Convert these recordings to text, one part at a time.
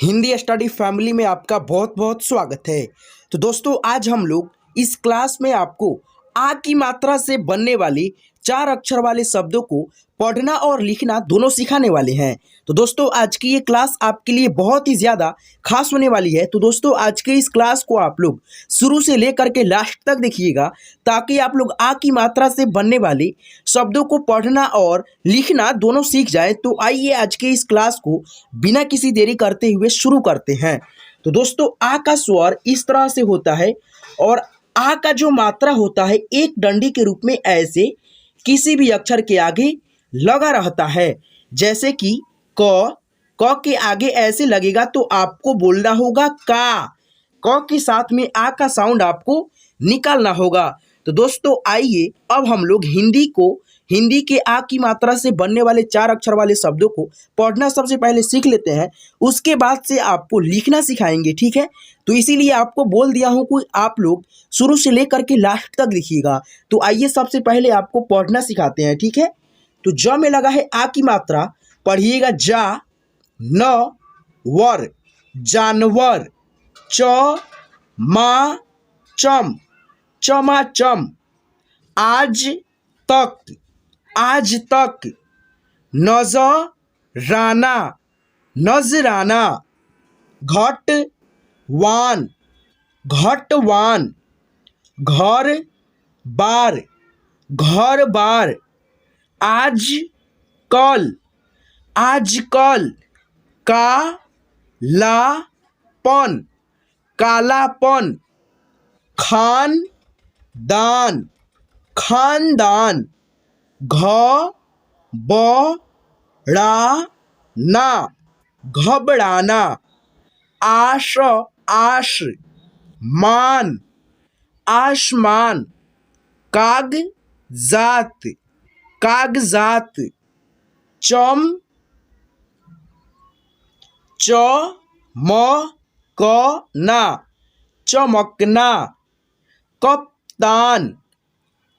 Hindi study family में आपका बहुत बहुत स्वागत है। तो दोस्तों आज हम लोग इस क्लास में आपको आ की मात्रा से बनने वाले 4 अक्षर वाले शब्दों को पढ़ना और लिखना दोनों सिखाने वाले हैं। तो दोस्तों आज की ये क्लास आपके लिए बहुत ही ज़्यादा खास होने वाली है। तो दोस्तों आज के इस क्लास को आप लोग शुरू से लेकर के लास्ट तक देखिएगा ताकि आप लोग आ की मात्रा से बनने वाले शब्दों को पढ़ना और लिखना दोनों सीख जाए। तो आइए आज के इस क्लास को बिना किसी देरी करते हुए शुरू करते हैं। तो दोस्तों आ का स्वर इस तरह से होता है और आ का जो मात्रा होता है एक डंडी के रूप में ऐसे किसी भी अक्षर के आगे लगा रहता है। जैसे कि क के आगे ऐसे लगेगा तो आपको बोलना होगा का। क के साथ में आ का साउंड आपको निकालना होगा। तो दोस्तों आइए अब हम लोग हिंदी के आ की मात्रा से बनने वाले 4 अक्षर वाले शब्दों को पढ़ना सबसे पहले सीख लेते हैं। उसके बाद से आपको लिखना सिखाएंगे, ठीक है। तो इसीलिए आपको बोल दिया हूँ कि आप लोग शुरू से लेकर के लास्ट तक लिखिएगा। तो आइए सबसे पहले आपको पढ़ना सिखाते हैं, ठीक है। तो ज में लगा है आ की मात्रा, पढ़िएगा जा न वर जानवर। च मा चम चमाचम। आज तक नजराना नजराना। घटवान घर बार। आजकल कालापन। खानदान घबराना। आसमान। कागजात। चमकना। कप्तान।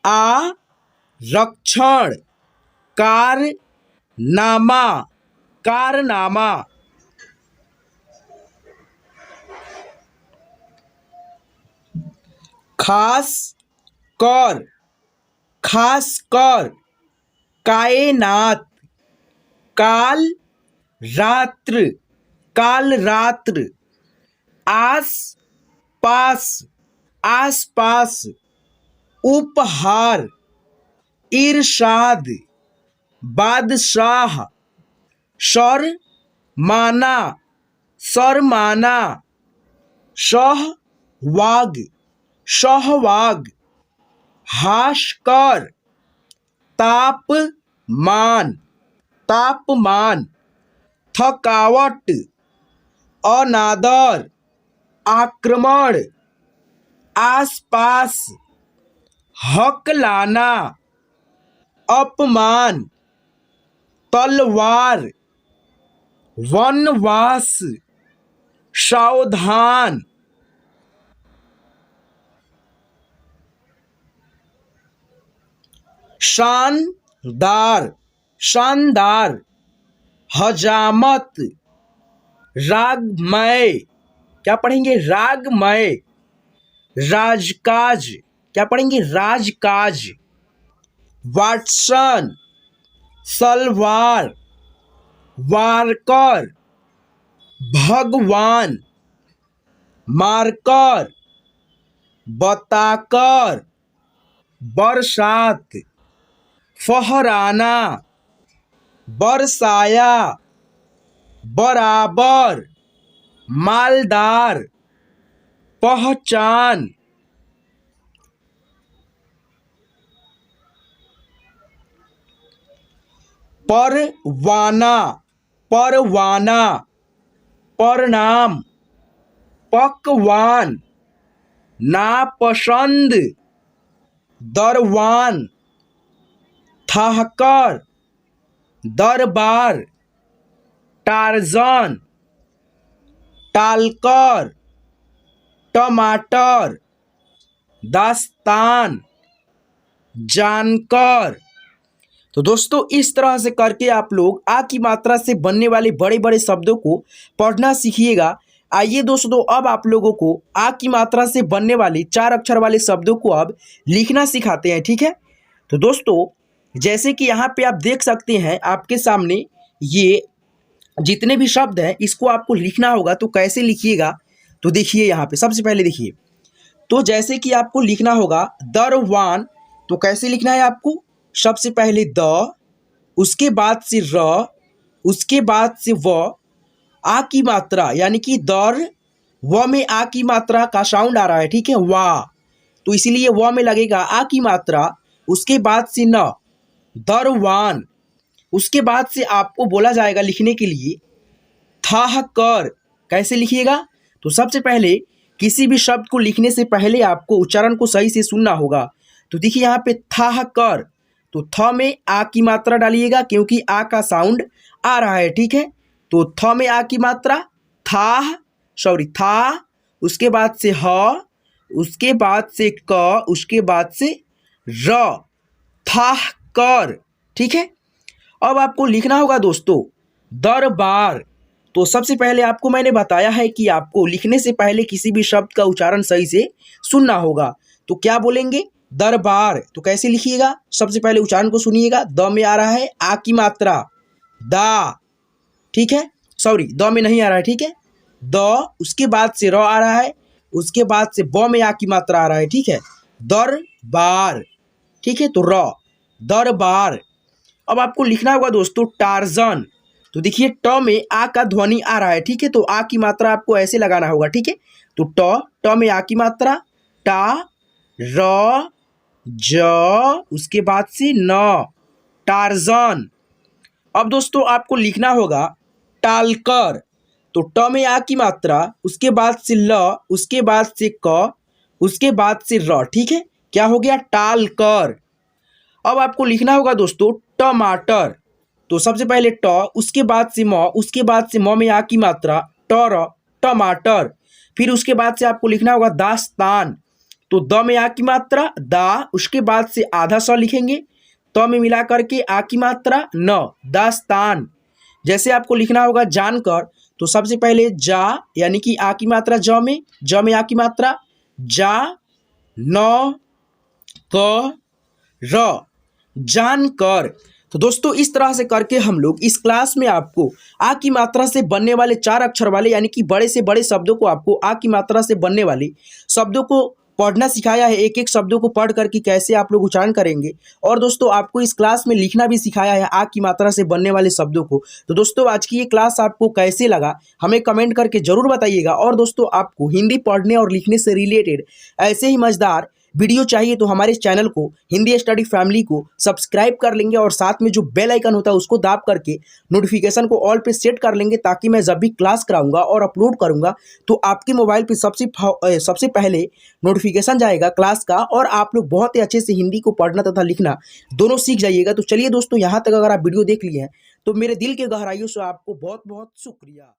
आरक्षण। कारनामा। खास कर कायनात। काल रात्र। आसपास। उपहार। इरशाद। बादशाह। शरमाना। शहवाग। हाशकर। तापमान। थकावट। अनादर। आक्रमण। आसपास। हकलाना। अपमान। तलवार। वनवास। सावधान। शानदार। हजामत। रागमय। क्या पढ़ेंगे? रागमय। राजकाज। क्या पढ़ेंगे? राजकाज। वाटसन। सलवार। वारकर। भगवान। मारकर। बताकर। बरसात। फहराना। बरसाया। बराबर। मालदार। पहचान। परवाना। प्रणाम। पकवान। नापसंद। दरवान। थाहकर। दरबार। टारजन। टालकर। टमाटर। दास्तान। जानकर। तो दोस्तों इस तरह से करके आप लोग आ की मात्रा से बनने वाले बड़े बड़े शब्दों को पढ़ना सीखिएगा। आइए दोस्तों अब आप लोगों को आ की मात्रा से बनने वाले 4 अक्षर वाले शब्दों को अब लिखना सिखाते हैं, ठीक है। तो दोस्तों जैसे कि यहाँ पे आप देख सकते हैं आपके सामने ये जितने भी शब्द हैं इसको आपको लिखना होगा। तो कैसे लिखिएगा, तो देखिए यहाँ पे सबसे पहले देखिए, तो जैसे कि आपको लिखना होगा दरवान, तो कैसे लिखना है आपको, सबसे पहले द, उसके बाद से र, उसके बाद से व, आ की मात्रा यानी कि दर, व में आ की मात्रा का साउंड आ रहा है, ठीक है, वाह, तो इसीलिए व में लगेगा आ की मात्रा, उसके बाद से न, दरवान, उसके बाद से आपको बोला जाएगा लिखने के लिए था कर। कैसे लिखिएगा, तो सबसे पहले किसी भी शब्द को लिखने से पहले आपको उच्चारण को सही से सुनना होगा। तो देखिए यहाँ पे था कर, तो थ में आ की मात्रा डालिएगा क्योंकि आ का साउंड आ रहा है, ठीक है। तो थ में आ की मात्रा, था, उसके बाद से ह, उसके बाद से क, उसके बाद से र, था कर, ठीक है। अब आपको लिखना होगा दोस्तों दरबार। तो सबसे पहले आपको मैंने बताया है कि आपको लिखने से पहले किसी भी शब्द का उच्चारण सही से सुनना होगा। तो क्या बोलेंगे, दरबार, तो कैसे लिखिएगा, सबसे पहले उच्चारण को सुनिएगा, द में आ रहा है आ की मात्रा, दा, ठीक है, द में नहीं आ रहा है, ठीक है, द, उसके बाद से र आ रहा है, उसके बाद से ब में आ की मात्रा आ रहा है, ठीक है, दरबार, ठीक है, तो र, दरबार। अब आपको लिखना होगा दोस्तों टार्जन। तो देखिए ट में आ का ध्वनि आ रहा है, ठीक है, तो आ की मात्रा आपको ऐसे लगाना होगा, ठीक है, तो ट में आ की मात्रा, टा, र, ज, उसके बाद से न, टार्जन। अब दोस्तों आपको लिखना होगा टालकर। तो ट में आ की मात्रा, उसके बाद से ल, उसके बाद से क, उसके बाद से र, ठीक है, क्या हो गया, टालकर। अब आपको लिखना होगा दोस्तों टमाटर। तो सबसे पहले ट, उसके बाद से म, उसके बाद से म में आ की मात्रा, टर, टमाटर। फिर उसके बाद से आपको लिखना होगा दास्तान। तो द में आ की मात्रा, दा, उसके बाद से आधा स लिखेंगे, त में मिला करके आ की मात्रा, न, दास्तान। जैसे आपको लिखना होगा जानकर। तो सबसे पहले जा यानी कि आ की मात्रा ज में आ की मात्रा, जा, न, क, र, जानकर। तो दोस्तों इस तरह से करके हम लोग इस क्लास में आपको आ की मात्रा से बनने वाले 4 अक्षर वाले यानी कि बड़े से बड़े शब्दों को, आपको आ की मात्रा से बनने वाले शब्दों को पढ़ना सिखाया है। एक एक शब्दों को पढ़ करके कैसे आप लोग उच्चारण करेंगे, और दोस्तों आपको इस क्लास में लिखना भी सिखाया है आ की मात्रा से बनने वाले शब्दों को। तो दोस्तों आज की ये क्लास आपको कैसे लगा हमें कमेंट करके जरूर बताइएगा। और दोस्तों आपको हिंदी पढ़ने और लिखने से रिलेटेड ऐसे ही मजेदार वीडियो चाहिए तो हमारे चैनल को हिंदी स्टडी फैमिली को सब्सक्राइब कर लेंगे और साथ में जो बेल आइकन होता है उसको दाब करके नोटिफिकेशन को ऑल पे सेट कर लेंगे, ताकि मैं जब भी क्लास कराऊंगा और अपलोड करूंगा तो आपके मोबाइल पे सबसे पहले नोटिफिकेशन जाएगा क्लास का, और आप लोग बहुत ही अच्छे से हिंदी को पढ़ना तथा लिखना दोनों सीख जाइएगा। तो चलिए दोस्तों यहाँ तक अगर आप वीडियो देख लिए हैं तो मेरे दिल के गहराइयों से आपको बहुत बहुत शुक्रिया।